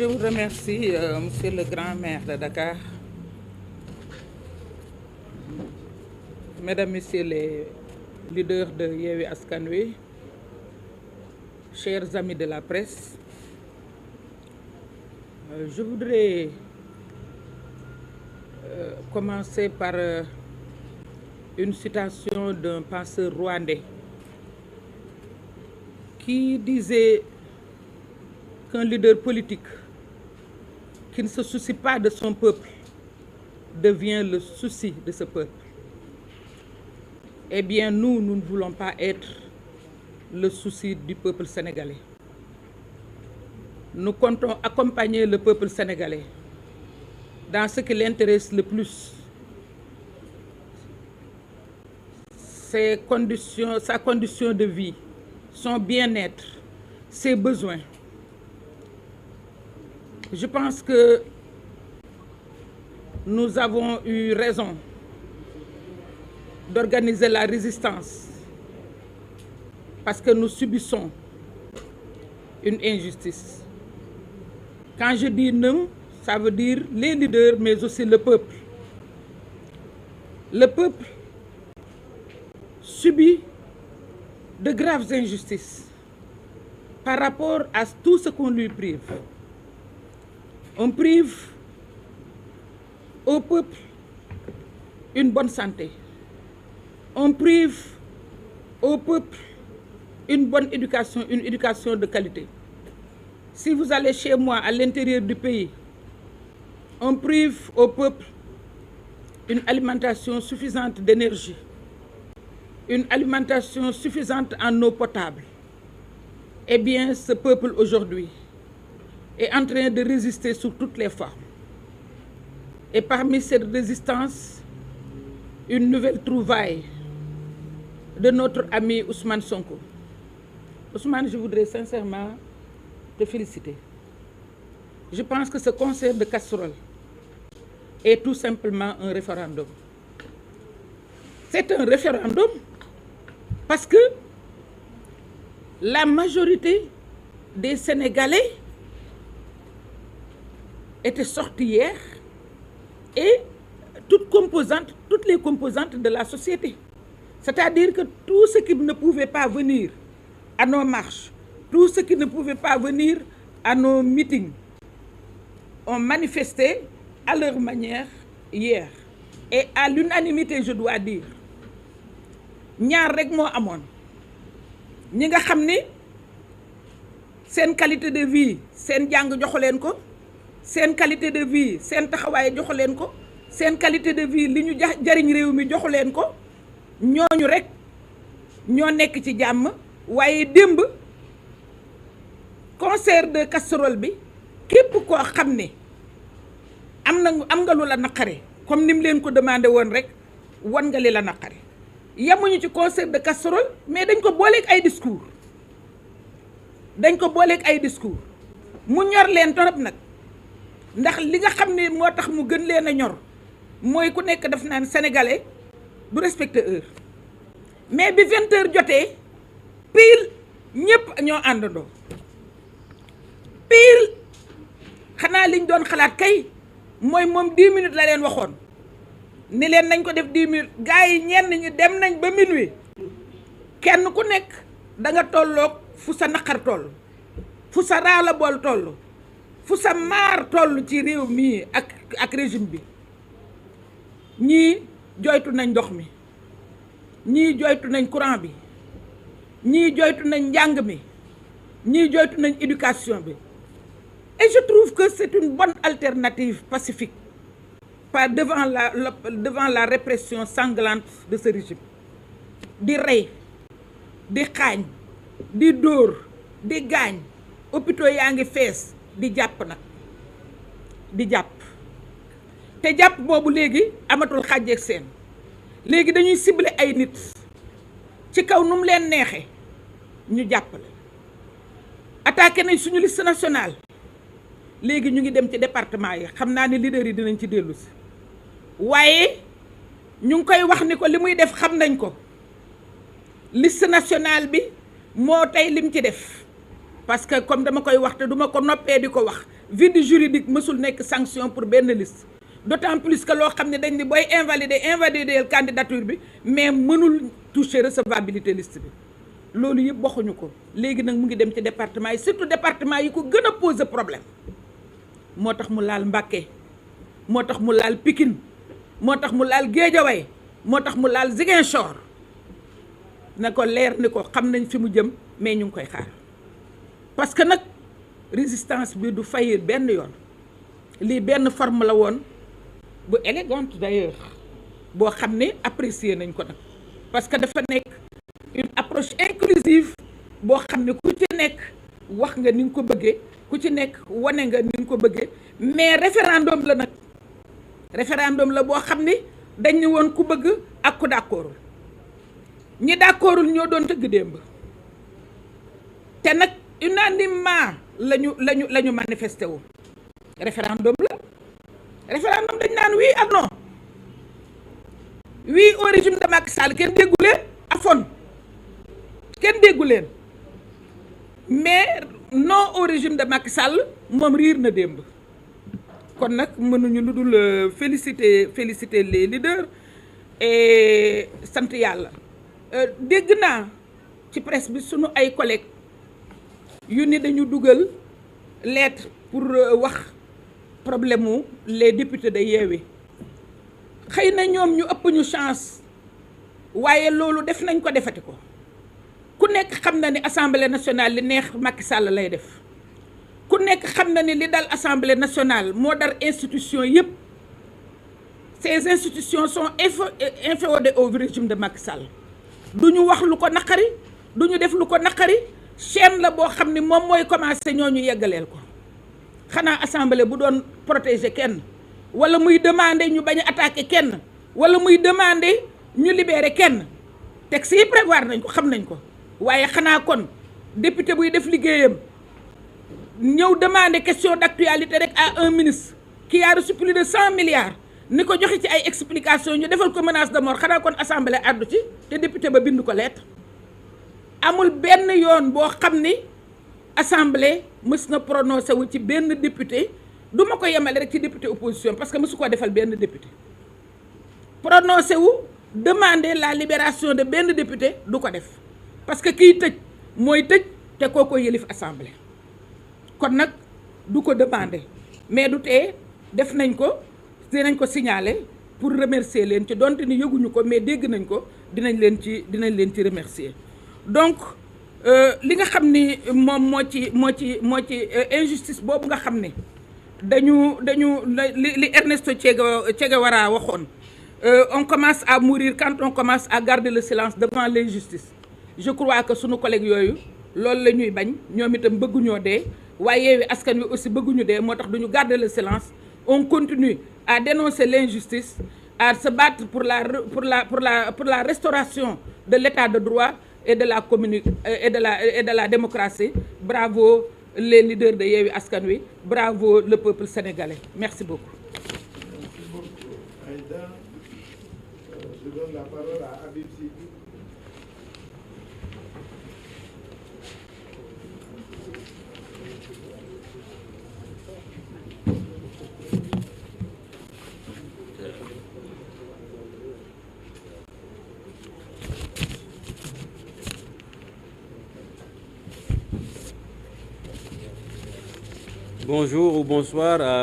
Je vous remercie, Monsieur le grand maire de Dakar, Mesdames, Messieurs les leaders de Yewwi Askan Wi, chers amis de la presse. Je voudrais commencer par une citation d'un penseur rwandais qui disait qu'un leader politique qui ne se soucie pas de son peuple devient le souci de ce peuple. Eh bien, nous ne voulons pas être le souci du peuple sénégalais. Nous comptons accompagner le peuple sénégalais dans ce qui l'intéresse le plus. Sa condition de vie, son bien-être, ses besoins. Je pense que nous avons eu raison d'organiser la résistance parce que nous subissons une injustice. Quand je dis nous, ça veut dire les leaders, mais aussi le peuple. Le peuple subit de graves injustices par rapport à tout ce qu'on lui prive. On prive au peuple une bonne santé. On prive au peuple une bonne éducation, une éducation de qualité. Si vous allez chez moi, à l'intérieur du pays, on prive au peuple une alimentation suffisante d'énergie, une alimentation suffisante en eau potable. Eh bien, ce peuple aujourd'hui est en train de résister sous toutes les formes. Et parmi cette résistance, une nouvelle trouvaille de notre ami Ousmane Sonko. Ousmane, je voudrais sincèrement te féliciter. Je pense que ce concert de casseroles est tout simplement un référendum. C'est un référendum parce que la majorité des Sénégalais était sortie hier et toutes les composantes de la société. C'est-à-dire que tout ce qui ne pouvait pas venir à nos marches, tout ce qui ne pouvait pas venir à nos meetings, ont manifesté à leur manière hier. Et à l'unanimité, je dois dire, ñaar rek moo amoon ñi nga xam ni seen qualité de vie seen jàng joxu leen ko, seen qualité de vie seen taxawaay joxu leen ko, seen qualité de vie li ñu jariñ réew mi joxu leen ko, ñooñu rek ñoo nekk ci jàmm. Waaye démb concert de casserole bi képp koo xam ne am nga lu la naqare comme ni mu leen ko demandé woon rek wan nga li la naqare. yemuñu ci concert de casserole mais dañ ko booleeg ay discours mu ñor leen torop nag ndax li nga xam ne moo tax mu gën leen a ñor mooy ku nekk daf naan sénégalais du respecter heure. mais bi 20 heures jotee pile ñëpp ñoo àndandoo pile xanaa liñ doon xalaat kay mooy moom 10 minutes la leen waxoon ni leen nañ ko def 10 minutes. gars yi ñenn ñi dem nañ ba minuit kenn ku nekk da nga tolloog fu sa naqar toll, fu sa raala bool toll, fu sa maar toll ci réew mii ak régime bi. ñii joytu nañ ndox mi, ñii joytu nañ courant bi, ñii joytu nañ njàng mi, ñii joytu nañ éducation bi. Et je trouve que c'est une bonne alternative pacifique devant la répression sanglante de ce régime. Di rey, di xaañ, di dóor, di gaañ, hôpitaux yaa ngi fees, di jàpp nag di jàpp. te jàpp boobu léegi amatul xàjjeeg seen. léegi dañuy cibler ay nit ci kaw nu mu leen neexee ñu jàppale. attaqué nañ suñu liste nationale léegi ñu ngi dem ci département yi. xam naa ne leader yi dinañ ci dellu si waaye ñu ngi koy wax ni ko li muy def xam nañ ko. liste nationale bi moo tey lim ci def parce que comme dama koy wax te duma ko noppee di ko wax vide juridique mësul nekk sanction pour benn liste d'autant plus que loo xam ne dañ ni booy invalider candidature bi mais mënul toucher recevabilité liste bi loolu yëpp waxuñu ko léegi nag mu ngi dem ci département yi surtout département yi ko gën a poser problème moo tax mu laal Mbacké moo tax mu laal Pikine moo tax mu laal Guédiawaye moo tax mu laal Ziguinchor na ko leer ni ko xam nañ fi mu jëm mais ñu ngi koy xaar parce que nag résistance bi du faillir benn yoon lii benn forme la woon bu élégante d'ailleurs boo xam ne apprécier nañ ko nag parce que dafa nekk une approche inclusive boo xam ne ku ci nekk wax nga ni nga ko bëggee ku ci nekk wane nga ni nga ko bëggee mais référendum la nag référendum la boo xam ni dañ ne woon ku bëgg ak ku d'accordul ñi d'accordul ñoo doon tëgg démb te nag unanimement la ñu manifesté wu référendum la référendum dañ naan oui ak non oui au régime de Macky Sall kenn déggu leen afon kenn déggu leen mais non au régime de Macky Sall moom riir na démb kon nag mënuñu lu dul féliciter les leaders et sant yàlla dégg naa ci presse bi sunu ay collègues yu ni dañu dugal lettre pour wax problème mu les députés de Yewwi xëy na ñoom ñu ëpp ñu chance waaye loolu def nañ ko defati ko ku nekk xam na ni assemblée nationale li neex Macky Sall lay def ku nekk xam na ni li dal assemblée nationale moo dar institution yëpp ces institutions sont inféodées au régime de Macky Sall du ñu wax lu ko naqari du ñu def lu ko naqari chaîne la boo xam ni moom mooy commencé ñoo ñu yeggaleel ko xanaa assemblée bu doon protéger kenn wala muy demander ñu bañ a attaquer kenn wala muy demander ñu libérer kenn texte yi prévoir nañ ko xam nañ ko waaye xanaa kon député buy def liggéeyam ñëw demander question d'actualité rek à un ministre qui a reçu plus de 100 milliards ni ko joxe ci ay explications ñu defal ko menace de mort xanaa kon assemblée àddu ci te député ba bind ko lettre amul benn yoon boo xam ni assemblée mës na prononcé wu ci benn député du ma ko yemale rek ci député opposition parce que mësu koo defal benn député prononcé wu demander la libération de benn député du ko def parce que kiy tëj mooy tëj te kooko yëlif assemblée kon nag du ko demander mais du tee def nañ ko dinañ ko signaler pour remercier leen ci donte ni yëguñu ko mais dégg nañ ko dinañ leen ci remercier donc li nga xam ni moom moo ci injustice boobu nga xam ni dañu li Ernesto Che Guevara waxoon on commence à mourir quand on commence à garder le silence devant l'injustice je crois que sunu collègues yooyu loolu la ñuy bañ ñoom itam bëgguñoo dee waaye Yewwi Askan Wi aussi bëgguñu dee moo tax duñu garder le silence on continue à dénoncer l'injustice à se battre pour la restauration de l'état de droit et de la démocratie. Bravo les leaders de Yewwi Askan Wi, bravo le peuple sénégalais. Merci beaucoup. Merci beaucoup. Aïda, je donne la parole à Habib Sy. Bonjour ou bonsoir à